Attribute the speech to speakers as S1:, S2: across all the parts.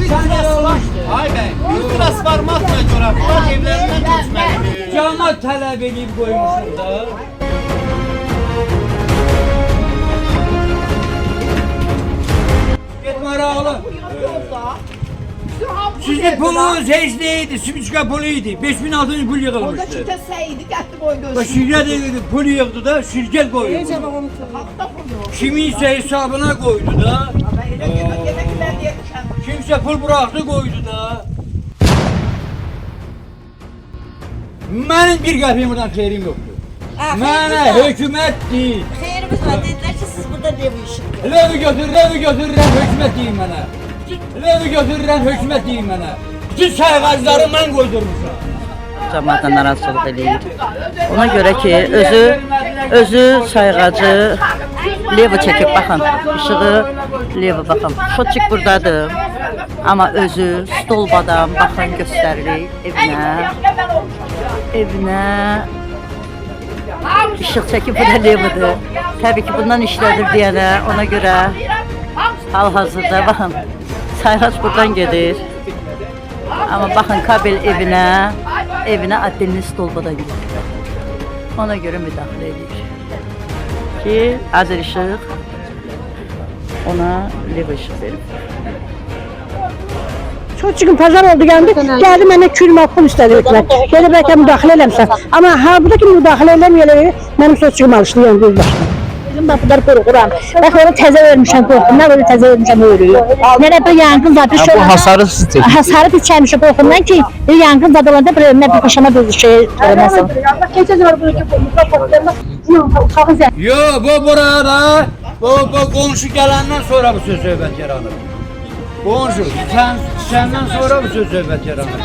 S1: İtiraz var. Ay be, itiraz varmakla görə bunlar evlərindən köçməlidir.
S2: Cəmaət tələb edib qoymuşum da. Get maraqlı. Sizin pulunuz heç neydi? Sümüçka puluydu. 5600 pul yığılmıştı.
S3: Orada şirketseydi, getti koy
S2: Bak
S3: gözünü.
S2: şirket de pul yığdı da şirket koydu.
S3: Hakta bunu.
S2: Kiminse hesabına koydu da.
S3: Yemekler diye düşen.
S2: Kimse pul bıraktı koydu da. Benim bir qəpiyim buradan xeyrim yoktu. Mənə hökumət deyil.
S4: Xeyrimiz var, dediler ki siz burada ne bu işin?
S2: Levi götürürəm, hökumət deyil mənə. Levi götürürəm, hökumət deyil mənə. Bütün sayğacları mən qoydurmuşam.
S5: Cəmaatla narazılıq eləyir. Ona görə ki, özü sayğacı Levi çəkib baxın. İşığı Levi baxın. Şotçik buradadır. Amma özü stolbadan baxın göstərir evinə. İşıq çəkib bu da Levi'dir. Təbii ki, bundan işlədir deyənə, ona görə hal-hazırda baxın. Sayğac buradan gedir. Amma baxın kabel evinə adilini stolbada gedir. Ona görə müdaxilə edir. Ki, Azər İşıq ona Levi işıq verib.
S6: Çok çıkın pazar oldu geldi mənə külmə pul istədi hökumət. Dedi bəlkə müdaxilə eləmişsən. Amma buradakı müdaxilə eləməyələri mənim soçuğum alışlayıyorum göz başına. Bizim qapıları qoruquram. Bax onu təzə vermişəm qorxum. Nə böyle təzə vermişəm örüyü. Nerə bir yangın zadı şu.
S7: Bu hasarı siz çəkirsiniz.
S6: Hasarı biz çəkmişik qorxumdan ki yangın zadı olanda bir önünə bir paşama bir şey eləməsin. Keçən var buradakı mikrofon
S2: Yo, bu burada, bu qonşu gələndən sonra bu söz söhbət yaranır. Qonşu, səndən sonra bu söz söhbət yaranır.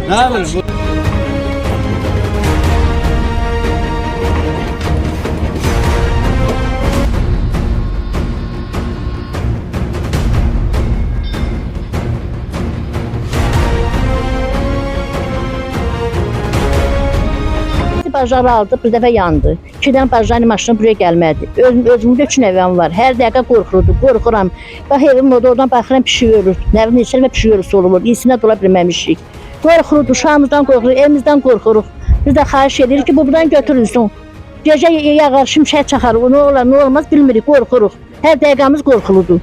S2: Nə bilim bu?
S6: Bajarı aldı, bir dəfə yandı. 2 dənə bajarı maşını buraya gəlmədi. Özümdə 3 nəvəm var. Hər dəqiqə qorxuram. Bax evim orada, oradan baxıram pişik ölür. Nəvim neçə və pişik ölür, solumur. İnsinə dola bilməmişik. Qorxuruq, uşağımızdan qorxuruq, evimizdən qorxuruq. Biz də xahiş edirik ki, bu buradan götürülsün. Gecə yağar, şimşək çaxar, nə olar, nə olmaz bilmirik, qorxuruq. Hər dəqiqəmiz qorxuludur.